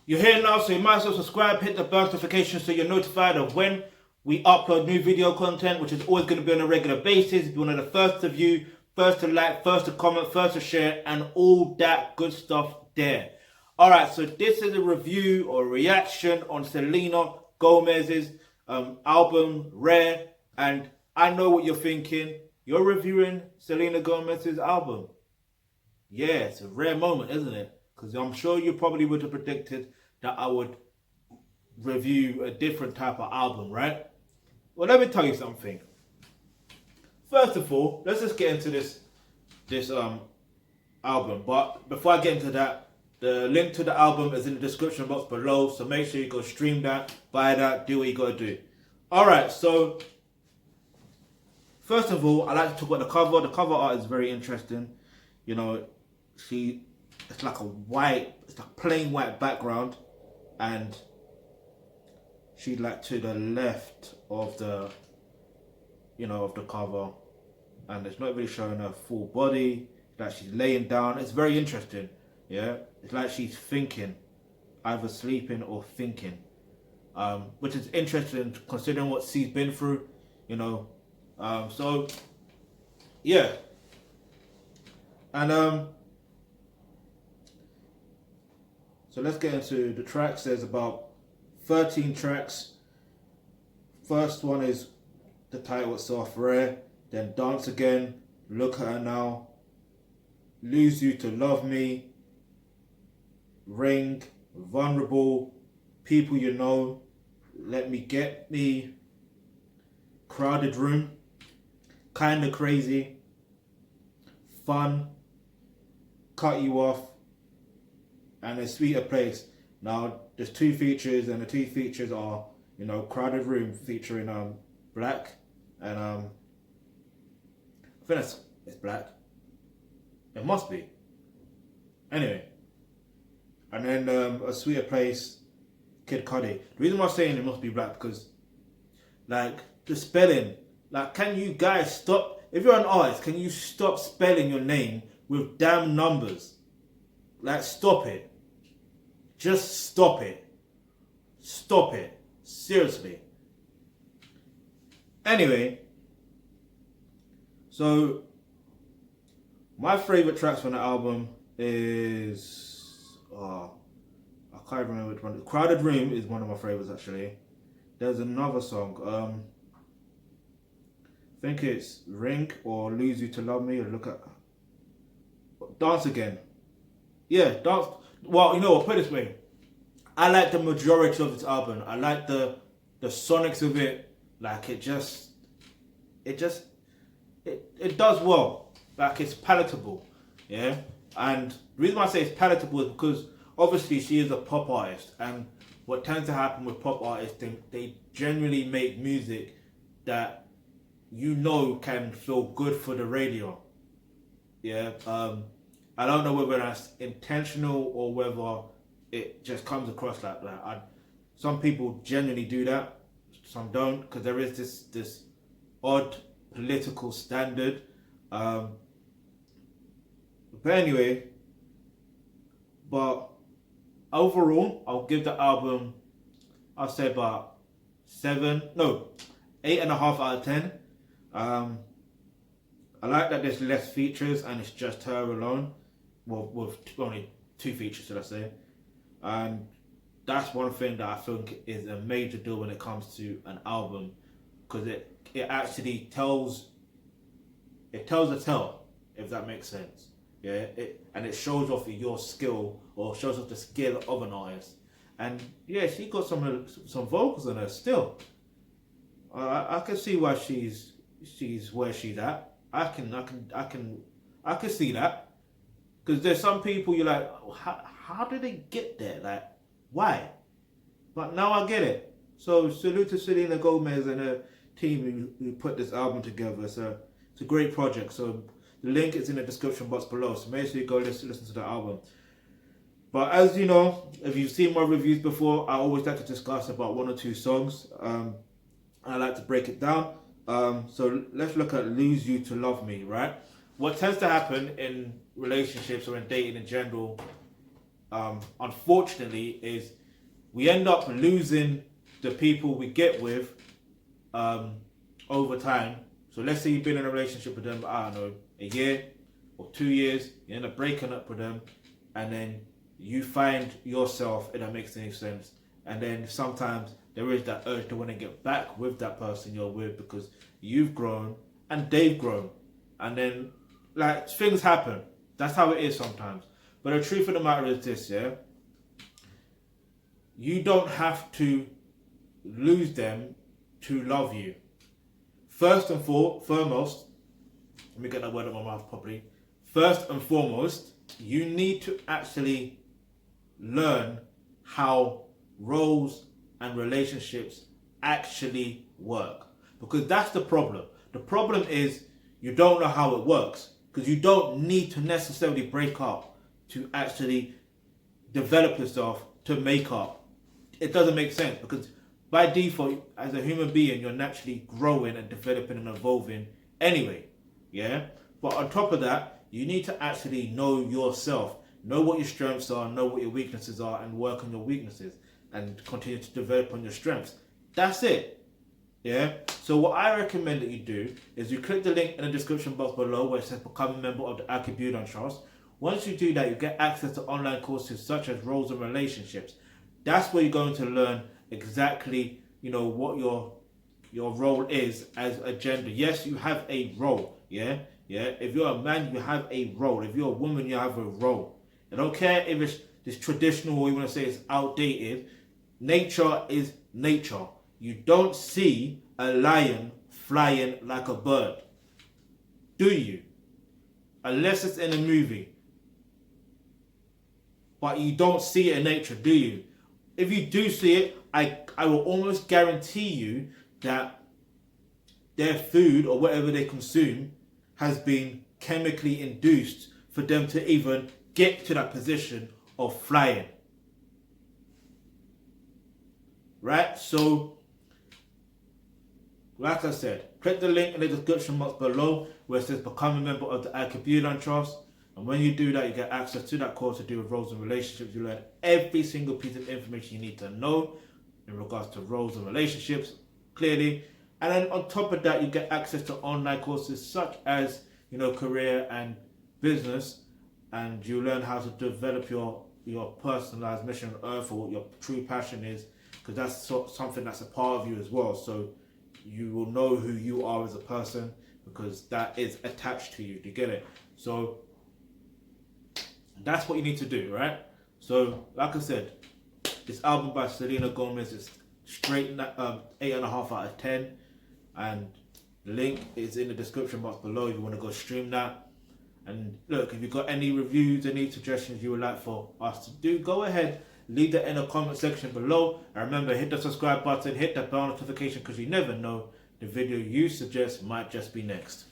You're here now, so you might as well subscribe, hit the bell notification so you're notified of when we upload new video content, which is always going to be on a regular basis. Be one of the first to view, first to like, first to comment, first to share, and all that good stuff there. Alright, so this is a review or reaction on Selena Gomez's album Rare, and I know what you're thinking. You're reviewing Selena Gomez's album. Yeah, it's a rare moment, isn't it? Because I'm sure you probably would have predicted that I would review a different type of album, right? Well, let me tell you something. First of all, let's just get into this album. But before I get into that, the link to the album is in the description box below. So make sure you go stream that, buy that, do what you gotta do. Alright, so first of all, I like to talk about the cover. The cover art is very interesting. You know, it's like it's like plain white background, and she's like to the left of the, of the cover, and it's not really showing her full body. Like she's laying down. It's very interesting. Yeah, it's like she's thinking, either sleeping or thinking, which is interesting considering what she's been through. So yeah, and so let's get into the tracks. There's about 13 tracks. First one is the title itself, Rare. Then Dance Again, Look at Her Now, Lose You to Love Me, Ring, Vulnerable, People You Know, Let Me Get Me, Crowded Room, Kinda Crazy, Fun, Cut You Off, and A Sweeter Place. Now, there's two features, and the two features are, Crowded Room featuring Black, and I think it's Black. It must be. Anyway, and then A Sweeter Place, Kid Cudi. The reason why I'm saying it must be Black because, like, the spelling. Like, can you guys stop? If you're an artist, can you stop spelling your name with damn numbers? Like, stop it. Just stop it. Stop it. Seriously. Anyway, so my favorite tracks from the album is I can't remember which one. Crowded Room is one of my favorites actually. There's another song. I think it's Ring or Lose You to Love Me or Look at Dance Again. Yeah, Dance. Well, you know what? Put it this way. I like the majority of this album. I like the sonics of it. Like it does well. Like it's palatable. Yeah. And the reason why I say it's palatable is because obviously she is a pop artist, and what tends to happen with pop artists, they generally make music that can feel good for the radio. Yeah. I don't know whether that's intentional or whether it just comes across like that. Some people genuinely do that, some don't, because there is this odd political standard. But anyway, but overall, I'll give the album, I'll say about 8.5 out of 10. I like that there's less features and it's just her alone. Well, with only 2 features, should I say. And that's one thing that I think is a major deal when it comes to an album, because it actually tells a tale, if that makes sense. Yeah, and it shows off your skill, or shows off the skill of an artist. And yeah, she got some vocals on her still. I can see why she's where she's at. I can see that, because there's some people you're like, how did they get there? Like, why? But now I get it. So salute to Selena Gomez and her team who put this album together. So it's a great project. So the link is in the description box below. So make sure you go listen to the album. But as you know, if you've seen my reviews before, I always like to discuss about 1 or 2 songs. I like to break it down. So let's look at Lose You to Love Me, right? What tends to happen in relationships or in dating in general, unfortunately, is we end up losing the people we get with over time. So let's say you've been in a relationship with them, I don't know, a year or 2 years, you end up breaking up with them, and then you find yourself, if that makes any sense, and then sometimes there is that urge to want to get back with that person you're with because you've grown and they've grown, and then like things happen. That's how it is sometimes. But the truth of the matter is this, yeah, you don't have to lose them to love you. First and foremost, let me get that word out of my mouth properly. First and foremost, you need to actually learn how roles and relationships actually work. Because that's the problem. The problem is you don't know how it works. Because you don't need to necessarily break up to actually develop yourself to make up. It doesn't make sense because by default, as a human being, you're naturally growing and developing and evolving anyway. Yeah? But on top of that, you need to actually know yourself. Know what your strengths are, know what your weaknesses are, and work on your weaknesses and continue to develop on your strengths. That's it. Yeah? So what I recommend that you do is you click the link in the description box below where it says become a member of the Archibald Trust. Once you do that, you get access to online courses such as roles and relationships. That's where you're going to learn exactly, what your role is as a gender. Yes, you have a role. Yeah. If you're a man, you have a role. If you're a woman, you have a role. I don't care if it's this traditional or you want to say it's outdated. Nature is nature. You don't see a lion flying like a bird, do you? Unless it's in a movie. But you don't see it in nature, do you? If you do see it, I will almost guarantee you that their food or whatever they consume has been chemically induced for them to even get to that position of flying. Right? So, like I said, click the link in the description box below where it says become a member of the Archibald Trust. And when you do that, you get access to that course to do with roles and relationships. You learn every single piece of information you need to know in regards to roles and relationships, clearly. And then on top of that, you get access to online courses such as, career and business. And you learn how to develop your personalized mission on earth or what your true passion is. Because that's something that's a part of you as well. So you will know who you are as a person because that is attached to you. Do you get it? So that's what you need to do, right? So, like I said, this album by Selena Gomez is straight 8.5 out of 10, and the link is in the description box below if you want to go stream that. And look, if you've got any reviews, any suggestions you would like for us to do, go ahead, leave that in the comment section below. And remember, hit the subscribe button, hit that bell notification because you never know, the video you suggest might just be next.